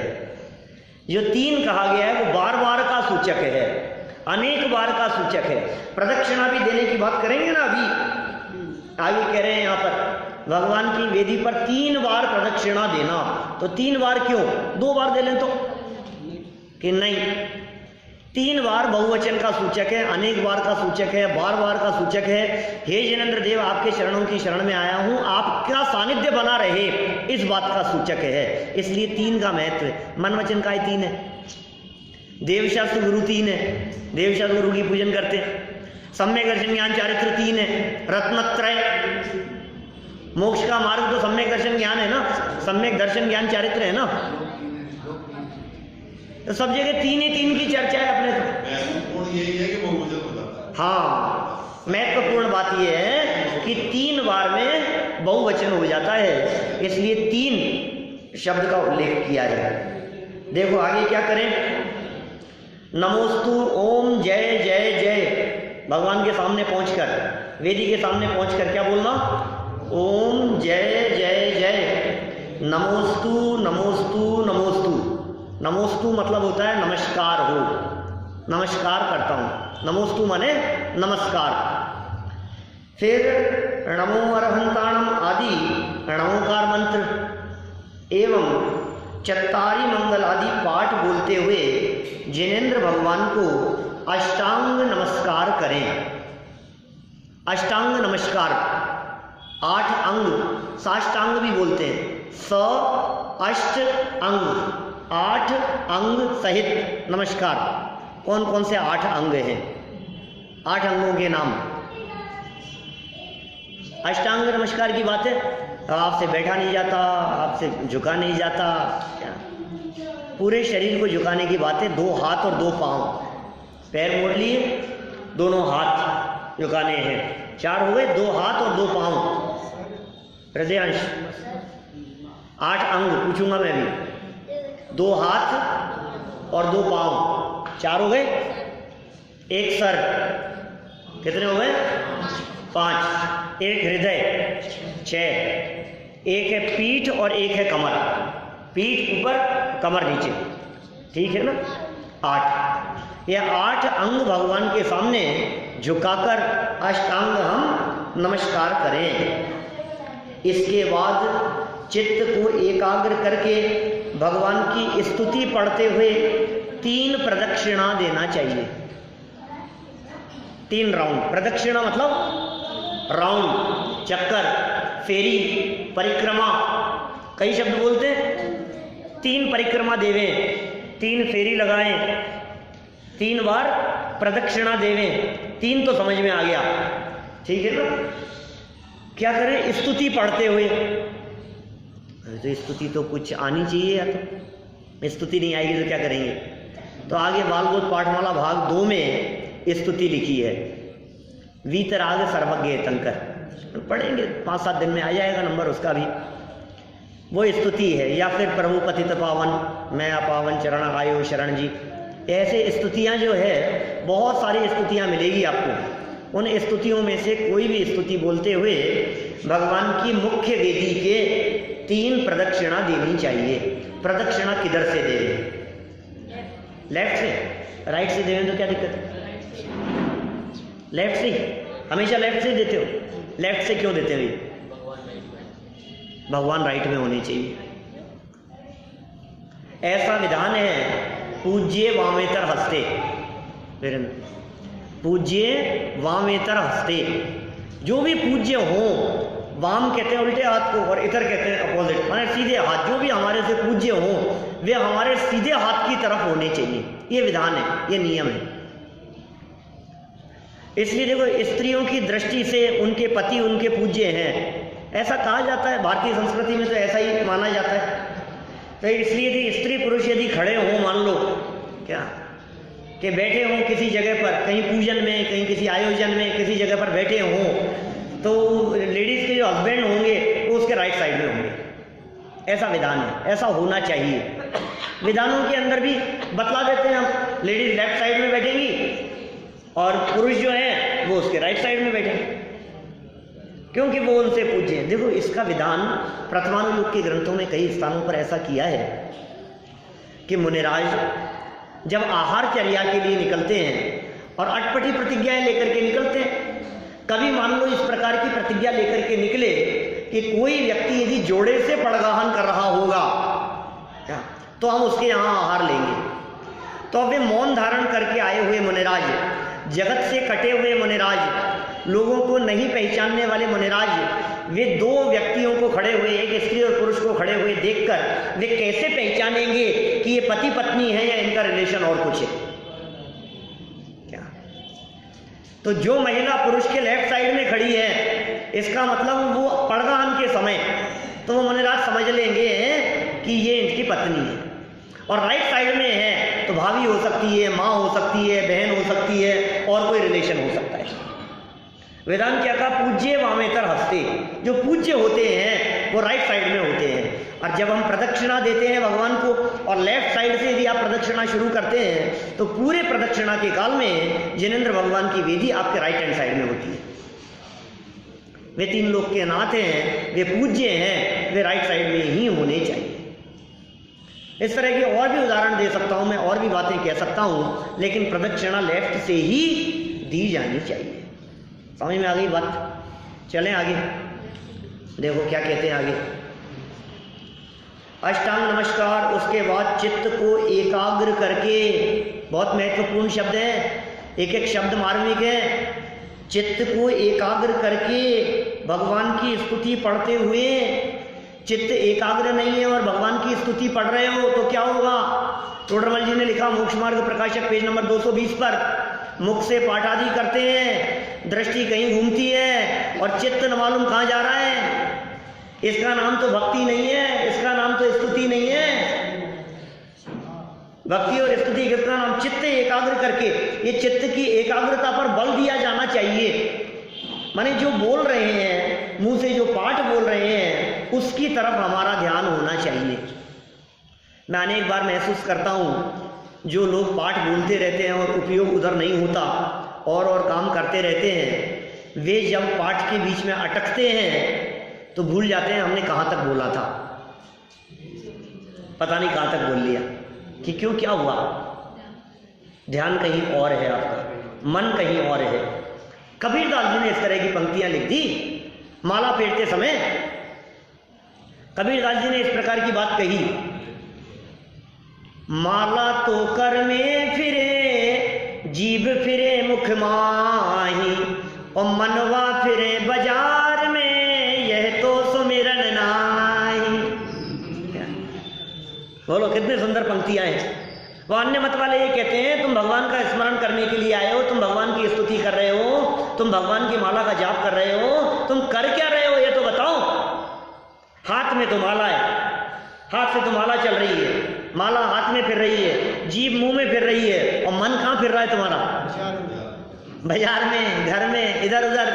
जो 3 कहा गया है वो बार बार का सूचक है, अनेक बार का सूचक है। प्रदक्षिणा भी देने की बात करेंगे ना, अभी आगे कह रहे हैं यहाँ पर भगवान की वेदी पर 3 बार प्रदक्षिणा देना। तो 3 बार क्यों? 2 बार दे लें तो कि नहीं। 3 बार बहुवचन का सूचक है, अनेक बार का सूचक है, बार बार का सूचक है। हे जिनेंद्र देव, आपके चरणों की शरण में आया हूं, आपका सानिध्य बना रहे, इस बात का सूचक है। इसलिए 3 का महत्व है। मन वचन का 3 है। देवशास्त्र गुरु 3 है, देवशास्त्र गुरु की पूजन करते हैं। सम्यक दर्शन ज्ञान चारित्र 3 है, रत्नत्रय। मोक्ष का मार्ग तो सम्यक दर्शन ज्ञान है ना, सम्यक दर्शन ज्ञान चारित्र है ना। तो सब जगह 3 ही 3 की चर्चा है अपने तो। महत्वपूर्ण यही है कि बहुवचन बताता है। हाँ, महत्वपूर्ण बात यह है कि 3 बार में बहुवचन हो जाता है, इसलिए 3 शब्द का उल्लेख किया है। देखो आगे क्या करें? नमोस्तु ओम जय जय जय। भगवान के सामने पहुंचकर, वेदी के सामने पहुंचकर क्या बोलना? ओम जय जय जय। नमोस्तु नमोस्तु नमोस्तु। नमोस्तु मतलब होता है नमस्कार हो, नमस्कार करता हूँ। नमोस्तु माने नमस्कार। फिर नमो अरहंताणम आदि नमोकार मंत्र एवं चत्तारी मंगल आदि पाठ बोलते हुए जिनेंद्र भगवान को अष्टांग नमस्कार करें। अष्टांग नमस्कार, 8 अंग, साष्टांग भी बोलते हैं। स अष्ट अंग, 8 अंग सहित नमस्कार। कौन कौन से 8 अंग हैं? 8 अंगों के नाम। अष्टांग नमस्कार की बात है, आपसे बैठा नहीं जाता, आपसे झुका नहीं जाता, क्या पूरे शरीर को झुकाने की बात है। 2 हाथ और 2 पांव, पैर मोड़ लिए, दोनों हाथ झुकाने हैं। 4 हो गए, 2 हाथ और 2 पांव। हृदयांश 8 अंग पूछूंगा मैं भी। 2 हाथ और 2 पांव, 4 हो गए। 1 सर, कितने हो गए? 5। 1 हृदय, 6। 1 है पीठ और 1 है कमर। पीठ ऊपर, कमर नीचे, ठीक है ना? 8। ये 8 अंग भगवान के सामने झुकाकर अष्टांग हम नमस्कार करें। इसके बाद चित्त को एकाग्र करके भगवान की स्तुति पढ़ते हुए 3 प्रदक्षिणा देना चाहिए। 3 राउंड। प्रदक्षिणा मतलब राउंड, चक्कर, फेरी, परिक्रमा, कई शब्द बोलते हैं। 3 परिक्रमा देवे, 3 फेरी लगाएं, 3 बार प्रदक्षिणा देवें। 3 तो समझ में आ गया, ठीक है ना। क्या करें? स्तुति पढ़ते हुए। तो स्तुति तो कुछ आनी चाहिए, या तो स्तुति नहीं आएगी तो क्या करेंगे? तो आगे बालबोध पाठमाला भाग 2 में स्तुति लिखी है, वीतराग सर्वज्ञ तंकर, तो पढ़ेंगे 5-7 दिन में आ जाएगा नंबर उसका भी। वो स्तुति है। या फिर प्रभु पतित पावन, मैं अपावन चरण आयो शरण जी। ऐसे स्तुतियाँ जो है, बहुत सारी स्तुतियाँ मिलेगी आपको। उन स्तुतियों में से कोई भी स्तुति बोलते हुए भगवान की मुख्य वेदी के 3 प्रदक्षिणा देनी चाहिए। प्रदक्षिणा किधर से देवे? लेफ्ट से? राइट से देवें तो क्या दिक्कत है? लेफ्ट से? हमेशा लेफ्ट से देते हो? लेफ्ट से क्यों देते हो? भगवान राइट में होने चाहिए, ऐसा विधान है। पूज्य वामेतर हस्ते, पूज्य वामेतर हस्ते। जो भी पूज्य हो, वाम कहते हैं उल्टे हाथ को और इतर कहते हैं अपोजिट, माने सीधे हाथ। जो भी हमारे से पूज्य हो वे हमारे सीधे हाथ की तरफ होने चाहिए। ये विधान है, ये नियम है। इसलिए देखो, स्त्रियों की दृष्टि से उनके पति उनके पूज्य हैं, ऐसा कहा जाता है। भारतीय संस्कृति में तो ऐसा ही माना जाता है। तो इसलिए यदि स्त्री पुरुष यदि खड़े हों, मान लो क्या कि बैठे हों किसी जगह पर, कहीं पूजन में, कहीं किसी आयोजन में, किसी जगह पर बैठे हों, तो लेडीज़ के जो हस्बैंड होंगे वो उसके राइट साइड में होंगे। ऐसा विधान है, ऐसा होना चाहिए। विधानों के अंदर भी बतला देते हैं हम, लेडीज लेफ्ट साइड में बैठेंगी और पुरुष जो है वो उसके राइट साइड में बैठेंगे, क्योंकि वो उनसे पूज्य हैं। देखो, इसका विधान प्रथमानुयोग के ग्रंथों में कई स्थानों पर ऐसा किया है कि मुनिराज जब आहारचर्या के लिए निकलते हैं और अटपटी प्रतिज्ञाएं लेकर के निकलते हैं, कभी मान लो इस प्रकार की प्रतिज्ञा लेकर के निकले कि कोई व्यक्ति यदि जोड़े से पड़गाहन कर रहा होगा तो हम उसके यहाँ आहार लेंगे। तो वे मौन धारण करके आए हुए मुनिराज, जगत से कटे हुए मुनिराज, लोगों को नहीं पहचानने वाले मुनिराज, वे 2 व्यक्तियों को खड़े हुए, एक स्त्री और पुरुष को खड़े हुए देखकर वे कैसे पहचानेंगे कि ये पति पत्नी है या इनका रिलेशन और कुछ है क्या? तो जो महिला पुरुष के लेफ्ट साइड में खड़ी है, इसका मतलब वो पड़गाहन के समय तो वो मुनिराज समझ लेंगे कि ये इनकी पत्नी है। और राइट साइड में है तो भाभी हो सकती है, माँ हो सकती है, बहन हो सकती है, और कोई रिलेशन हो सकता है। वेदांत क्या कहा? पूज्य वामेतर हस्ते। जो पूज्य होते हैं वो राइट साइड में होते हैं। और जब हम प्रदक्षिणा देते हैं भगवान को और लेफ्ट साइड से यदि आप प्रदक्षिणा शुरू करते हैं तो पूरे प्रदक्षिणा के काल में जिनेंद्र भगवान की वेदी आपके राइट हैंड साइड में होती है। वे 3 लोक के नाथ हैं, वे पूज्य हैं, वे राइट साइड में ही होने चाहिए। इस तरह के और भी उदाहरण दे सकता हूं मैं, और भी बातें कह सकता हूं, लेकिन प्रदक्षिणा लेफ्ट से ही दी जानी चाहिए। समझ में आ गई बात? चलें आगे, देखो क्या कहते हैं आगे। अष्टांग नमस्कार, उसके बाद चित्त को एकाग्र करके, बहुत महत्वपूर्ण शब्द है, एक एक शब्द मार्मिक है। चित्त को एकाग्र करके भगवान की स्तुति पढ़ते हुए, चित्त एकाग्र नहीं है और भगवान की स्तुति पढ़ रहे हो तो क्या होगा? टोडरमल जी ने लिखा मोक्ष मार्ग प्रकाशक पेज नंबर 220 पर, मुख से पाठ आदि करते हैं, दृष्टि कहीं घूमती है और चित्त न मालूम कहाँ जा रहा है। इसका नाम तो भक्ति नहीं है, इसका नाम तो स्तुति नहीं है। भक्ति और स्तुति किसका नाम? चित्त एकाग्र करके। ये चित्त की एकाग्रता पर बल दिया जाना चाहिए। माने जो बोल रहे हैं, मुंह से जो पाठ बोल रहे हैं, उसकी तरफ हमारा ध्यान होना चाहिए। मैं अनेक बार महसूस करता हूँ जो लोग पाठ बोलते रहते हैं और उपयोग उधर नहीं होता और काम करते रहते हैं, वे जब पाठ के बीच में अटकते हैं तो भूल जाते हैं हमने कहाँ तक बोला था, पता नहीं कहाँ तक बोल लिया, कि क्यों, क्या हुआ? ध्यान कहीं और है, आपका मन कहीं और है। कबीरदास जी ने इस तरह की पंक्तियां लिख दी माला फेरते समय। कबीरदास जी ने इस प्रकार की बात कही माला तो कर में फिरे, जीभ फिरे मुख माही, और मनवा फिरे बाजार में, यह तो सुमिरन नाही। बोलो कितने सुंदर पंक्तियां हैं। वो अन्य मत वाले ये कहते हैं तुम भगवान का स्मरण करने के लिए आए हो, तुम भगवान की स्तुति कर रहे हो, तुम भगवान की माला का जाप कर रहे हो, तुम कर क्या रहे हो ये तो बताओ। हाथ में तो माला है, हाथ से तो माला चल रही है, माला हाथ में फिर रही है, जीभ मुंह में फिर रही है, और मन कहाँ फिर रहा है तुम्हारा? बाजार में, घर में, इधर उधर।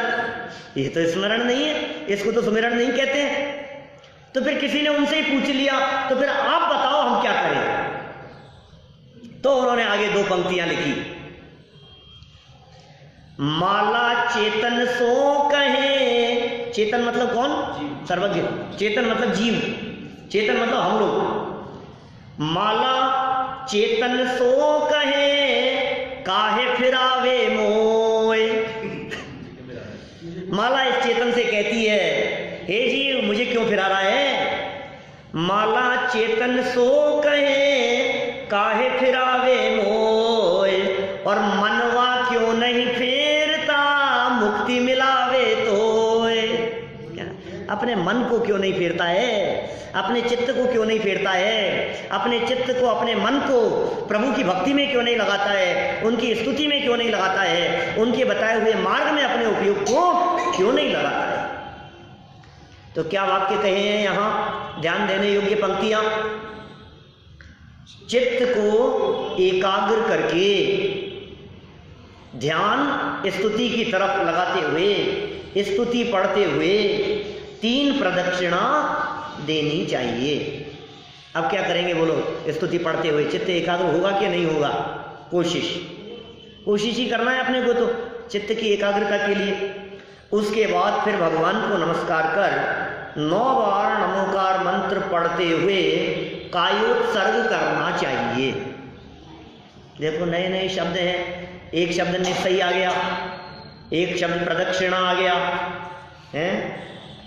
ये तो स्मरण नहीं है, इसको तो सुमिरन नहीं कहते हैं। तो फिर किसी ने उनसे ही पूछ लिया तो फिर आप बताओ हम क्या करें? तो उन्होंने आगे दो पंक्तियां लिखी। माला चेतन सो कहे, चेतन मतलब कौन? सर्वज्ञ। चेतन मतलब जीव, चेतन मतलब हम लोग। माला चेतन सो कहे, काहे फिरावे मोय। माला इस चेतन से कहती है, हे जीव मुझे क्यों फिरा रहा है? माला चेतन सो कहे, काहे फिरावे मोय, और मनवा क्यों नहीं फेरता, मुक्ति मिलावे तोय। अपने मन को क्यों नहीं फेरता है, अपने चित्त को क्यों नहीं फेरता है, अपने चित्त को, अपने मन को प्रभु की भक्ति में क्यों नहीं लगाता है, उनकी स्तुति में क्यों नहीं लगाता है, उनके बताए हुए मार्ग में अपने उपयोग को क्यों नहीं लगाता है? तो क्या वाक्य कहे हैं यहाँ, ध्यान देने योग्य पंक्तियां। चित्त को एकाग्र करके ध्यान स्तुति की तरफ लगाते हुए, स्तुति पढ़ते हुए 3 प्रदक्षिणा देनी चाहिए। अब क्या करेंगे बोलो? स्तुति पढ़ते हुए चित्त एकाग्र होगा कि नहीं होगा? कोशिश ही करना है अपने को तो चित्त की एकाग्रता के लिए। उसके बाद फिर भगवान को नमस्कार कर 9 बार नमोकार मंत्र पढ़ते हुए कायोत्सर्ग करना चाहिए। देखो नए नए शब्द हैं, एक शब्द निश्चय आ गया, एक शब्द प्रदक्षिणा आ गया है,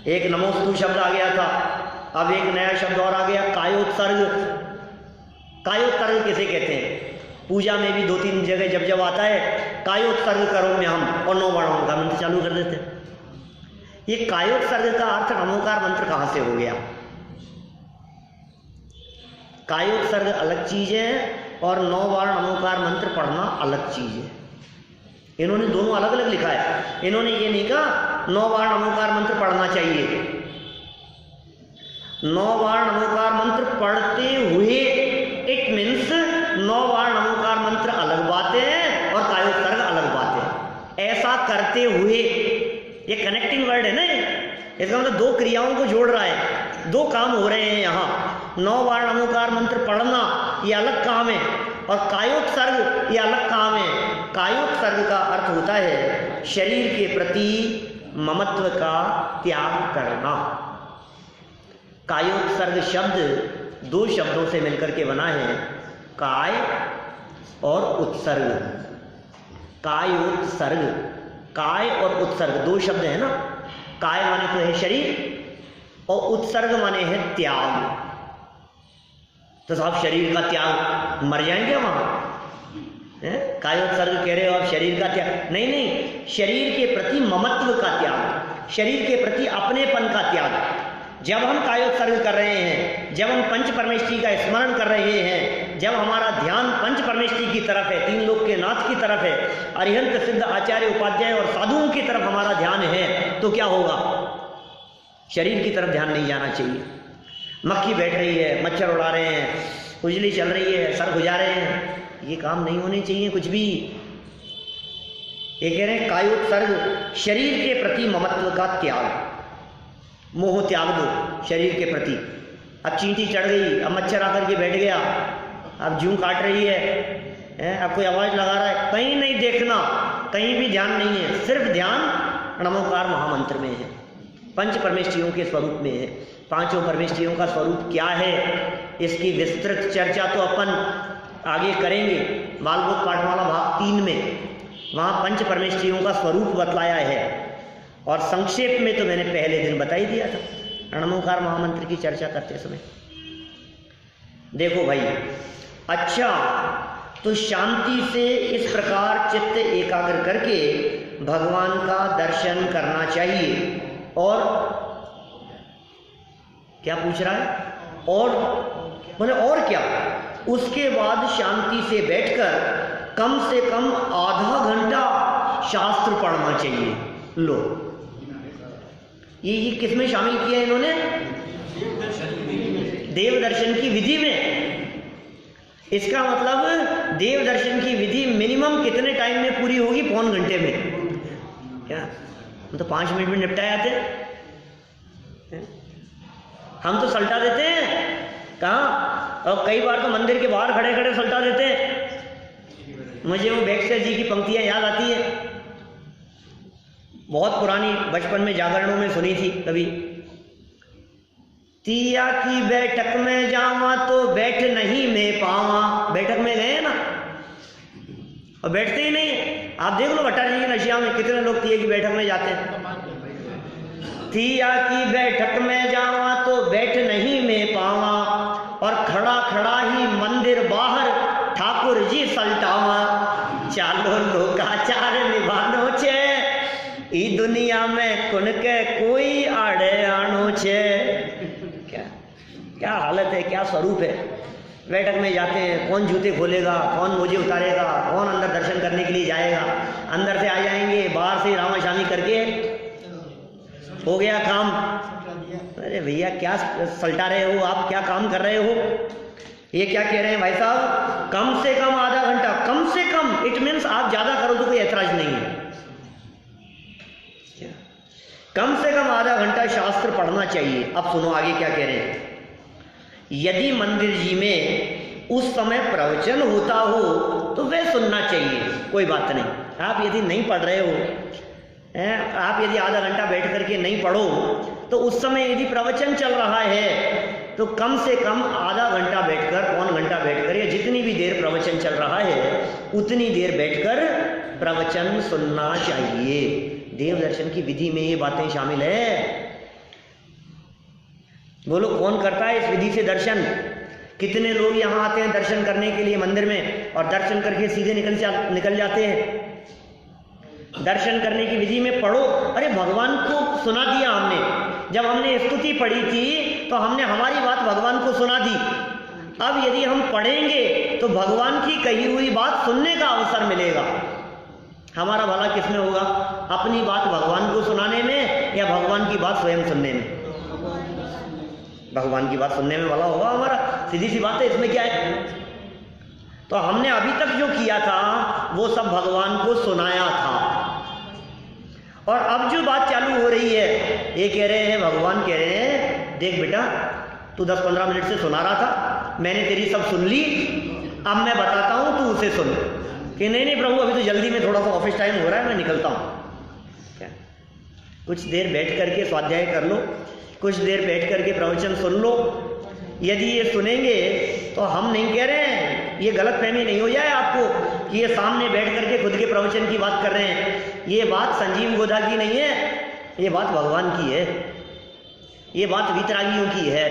एक नमोस्तु शब्द आ गया था, अब एक नया शब्द और आ गया कायोत्सर्ग। कायोत्सर्ग किसे कहते हैं? पूजा में भी 2-3 जगह जब जब आता है कायोत्सर्ग करो में हम, और 9 बार का मंत्र चालू कर देते हैं। ये कायोत्सर्ग का अर्थ नमोकार मंत्र कहां से हो गया? कायोत्सर्ग अलग चीज है और 9 बार नमोकार मंत्र पढ़ना अलग चीज है। इन्होंने दोनों अलग अलग लिखा है। इन्होंने ये नहीं कहा 9 बार नमोकार मंत्र पढ़ना चाहिए, 9 बार नमोकार मंत्र पढ़ते हुए, इट मीन्स 9 बार नमोकार मंत्र अलग बात है और कायोत्सर्ग अलग बात है। ऐसा करते हुए, ये कनेक्टिंग वर्ड है ना, इसका मतलब 2 क्रियाओं को जोड़ रहा है, 2 काम हो रहे हैं यहाँ। 9 बार नमोकार मंत्र पढ़ना ये अलग काम है और कायोत्सर्ग ये अलग काम है। कायोत्सर्ग का अर्थ होता है शरीर के प्रति ममत्व का त्याग करना। कायोत्सर्ग शब्द 2 शब्दों से मिलकर के बना है, काय और उत्सर्ग। कायोत्सर्ग, काय और उत्सर्ग 2 शब्द है ना। काय माने तो है शरीर और उत्सर्ग माने है त्याग। तो साहब शरीर का त्याग, मर जाएंगे वहां? कायोत्सर्ग कह रहे हो आप शरीर का त्याग? नहीं नहीं, शरीर के प्रति ममत्व का त्याग, शरीर के प्रति अपनेपन का त्याग। जब हम कायोत्सर्ग कर रहे हैं, जब हम पंच परमेष्ठी का स्मरण कर रहे हैं, जब हमारा ध्यान पंच परमेष्ठी की तरफ है, 3 लोक के नाथ की तरफ है, अरिहंत सिद्ध आचार्य उपाध्याय और साधुओं की तरफ हमारा ध्यान है, तो क्या होगा? शरीर की तरफ ध्यान नहीं जाना चाहिए। मक्खी बैठ रही है, मच्छर उड़ा रहे हैं, खुजली चल रही है, सर खुजा रहे हैं, ये काम नहीं होने चाहिए कुछ भी। ये कह रहे हैं कायोत्सर्ग शरीर के प्रति ममत्व का त्याग, मोह त्याग दो शरीर के प्रति। अब चींटी चढ़ गई, अब मच्छर आकर के बैठ गया, अब जूं काट रही है, अब कोई आवाज लगा रहा है, कहीं नहीं देखना, कहीं भी ध्यान नहीं है, सिर्फ ध्यान नमोकार महामंत्र में है, पंच परमेष्ठियों के स्वरूप में है। 5 परमेष्ठियों का स्वरूप क्या है, इसकी विस्तृत चर्चा तो अपन आगे करेंगे बालबोध पाठमाला भाग 3 में। वहाँ पंच परमेष्ठियों का स्वरूप बतलाया है और संक्षेप में तो मैंने पहले दिन बता ही दिया था नमोकार महामंत्र की चर्चा करते समय। देखो भाई, अच्छा, तो शांति से इस प्रकार चित्त एकाग्र करके भगवान का दर्शन करना चाहिए। और क्या पूछ रहा है? और बोले और क्या? उसके बाद शांति से बैठकर कम से कम आधा घंटा शास्त्र पढ़ना चाहिए। लो, ये किसमें शामिल किया इन्होंने? देव दर्शन की विधि में। इसका मतलब देव दर्शन की विधि मिनिमम कितने टाइम में पूरी होगी? पौन घंटे में। क्या हम तो 5 मिनट में निपटा जाते हैं? हम तो सल्टा देते हैं कहाँ, और कई बार तो मंदिर के बाहर खड़े खड़े सल्टा देते हैं। मुझे वो बेक्सर जी की पंक्तियां याद आती है, बहुत पुरानी, बचपन में जागरणों में सुनी थी कभी। तिया की बैठक में जावा तो बैठ नहीं मैं पावा। बैठक में गए ना और बैठते ही नहीं। आप देख लो भट्टा जी की नशिया में कितने लोग तिया की बैठक में जाते हैं। तिया की बैठक में जावा तो बैठ नहीं मैं पावा, और खड़ा खड़ा ही मंदिर बाहर ठाकुर जी सल्टावा। चालो लोकाचार निभानो छे, ई दुनिया में कुन के कोई आड़े आनो छे। क्या हालत है, क्या स्वरूप है। बैठक में जाते हैं, कौन जूते खोलेगा, कौन मोजे उतारेगा, कौन अंदर दर्शन करने के लिए जाएगा। अंदर से आ जाएंगे, बाहर से रामाशामी करके हो गया काम। अरे भैया क्या सल्टा रहे हो आप, क्या काम कर रहे हो? ये क्या कह रहे हैं भाई साहब? कम से कम आधा घंटा, कम से कम। इट मीन्स आप ज्यादा करो तो कोई ऐतराज नहीं है। कम से कम आधा घंटा शास्त्र पढ़ना चाहिए। अब सुनो आगे क्या कह रहे हैं। यदि मंदिर जी में उस समय प्रवचन होता हो तो वह सुनना चाहिए, कोई बात नहीं। आप यदि नहीं पढ़ रहे हो, आप यदि आधा घंटा बैठ करके नहीं पढ़ो, तो उस समय यदि प्रवचन चल रहा है तो कम से कम आधा घंटा बैठकर, पौन घंटा बैठकर, या जितनी भी देर प्रवचन चल रहा है उतनी देर बैठकर प्रवचन सुनना चाहिए। देव दर्शन की विधि में ये बातें शामिल है। बोलो कौन करता है इस विधि से दर्शन? कितने लोग यहाँ आते हैं दर्शन करने के लिए मंदिर में, और दर्शन करके सीधे निकल जाते हैं। दर्शन करने की विधि में पढ़ो। अरे भगवान को सुना दिया हमने। जब हमने स्तुति पढ़ी थी तो हमने हमारी बात भगवान को सुना दी। अब यदि हम पढ़ेंगे तो भगवान की कही हुई बात सुनने का अवसर मिलेगा। हमारा भला किसमें होगा? अपनी बात भगवान को सुनाने में या भगवान की बात स्वयं सुनने में? भगवान की बात सुनने में भला होगा हमारा। सीधी सी बात है, इसमें क्या है? तो हमने अभी तक जो किया था वो सब भगवान को सुनाया था, और अब जो बात चालू हो रही है, ये कह रहे हैं, भगवान कह रहे हैं, देख बेटा तू 10-15 मिनट से सुना रहा था, मैंने तेरी सब सुन ली, अब मैं बताता हूं तू उसे सुन। कि नहीं प्रभु अभी तो जल्दी में, थोड़ा सा ऑफिस टाइम हो रहा है, मैं निकलता हूं। क्या कुछ देर बैठ करके स्वाध्याय कर लो, कुछ देर बैठ करके प्रवचन सुन लो। यदि ये सुनेंगे तो हम नहीं कह रहे हैं, ये गलत फहमी नहीं हो जाए आपको कि ये सामने बैठ करके खुद के प्रवचन की बात कर रहे हैं। ये बात संजीव गोधा की नहीं है, ये बात भगवान की है, ये बात वीतरागियों की है,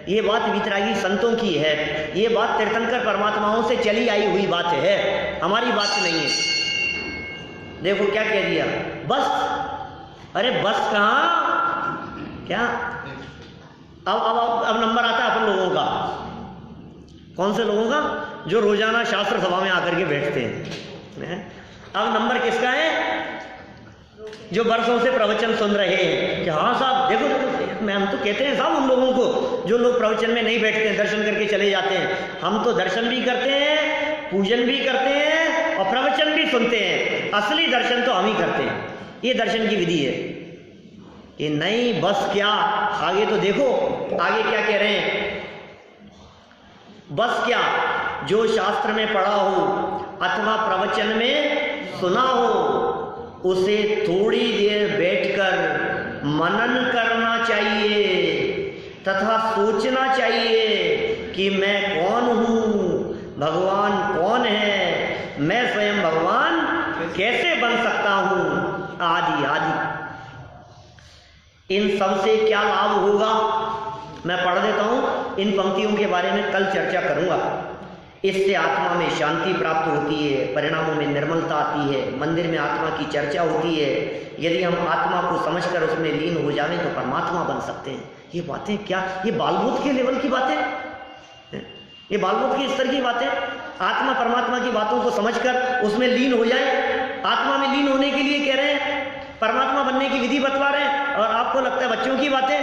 ये बात वीतरागी संतों की है, ये बात तीर्थंकर परमात्माओं से चली आई हुई बात है, हमारी बात नहीं है। देखो क्या कह दिया, बस। अरे बस कहाँ, क्या अब नंबर आता है अपन लोगों का। कौन से लोगों का? जो रोजाना शास्त्र सभा में आकर के बैठते हैं। अब नंबर किसका है? जो वर्षों से प्रवचन सुन रहे हैं कि हाँ साहब देखो मैं, हम तो कहते हैं साहब उन लोगों को जो लोग प्रवचन में नहीं बैठते हैं, दर्शन करके चले जाते हैं। हम तो दर्शन भी करते हैं, पूजन भी करते हैं और प्रवचन भी सुनते हैं। असली दर्शन तो हम ही करते हैं। ये दर्शन की विधि है। ये नहीं बस क्या, आगे तो देखो आगे क्या कह रहे हैं। बस क्या, जो शास्त्र में पढ़ा हो अथवा प्रवचन में सुना हो उसे थोड़ी देर बैठकर मनन करना चाहिए तथा सोचना चाहिए कि मैं कौन हूँ, भगवान कौन है, मैं स्वयं भगवान कैसे बन सकता हूँ, आदि आदि। इन सब से क्या लाभ होगा मैं पढ़ देता हूँ, इन पंक्तियों के बारे में कल चर्चा करूँगा। इससे आत्मा में शांति प्राप्त होती है, परिणामों में निर्मलता आती है, मंदिर में आत्मा की चर्चा होती है। यदि हम आत्मा को समझकर उसमें लीन हो जाएं तो परमात्मा बन सकते हैं। ये बातें क्या, ये बालबोध के लेवल की बातें, ये बालबोध के स्तर की बातें। आत्मा परमात्मा की बातों को समझकर उसमें लीन हो जाए। आत्मा में लीन होने के लिए कह रहे हैं, परमात्मा बनने की विधि बतला रहे हैं, और आपको लगता है बच्चों की बातें।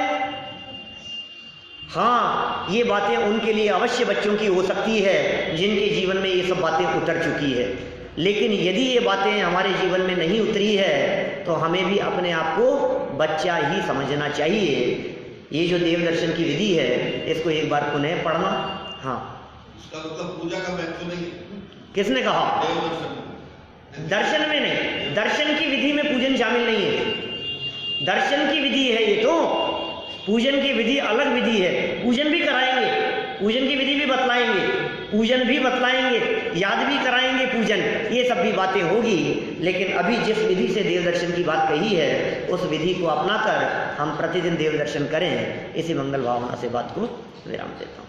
हाँ, ये बातें उनके लिए अवश्य बच्चों की हो सकती है जिनके जीवन में ये सब बातें उतर चुकी है। लेकिन यदि ये बातें हमारे जीवन में नहीं उतरी है तो हमें भी अपने आप को बच्चा ही समझना चाहिए। ये जो देव दर्शन की विधि है इसको एक बार पुनः पढ़ना। हाँ, उसका मतलब पूजा का महत्व नहीं है। किसने कहा? देव दर्शन दर्शन में नहीं, दर्शन की विधि में पूजन शामिल नहीं है। दर्शन की विधि है ये, तो पूजन की विधि अलग विधि है। पूजन भी कराएंगे, पूजन की विधि भी बतलाएंगे, पूजन भी बतलाएंगे, याद भी कराएंगे पूजन, ये सब भी बातें होगी। लेकिन अभी जिस विधि से देव दर्शन की बात कही है उस विधि को अपनाकर हम प्रतिदिन देव दर्शन करें, इसी मंगल भावना से बात को विराम देता हूँ।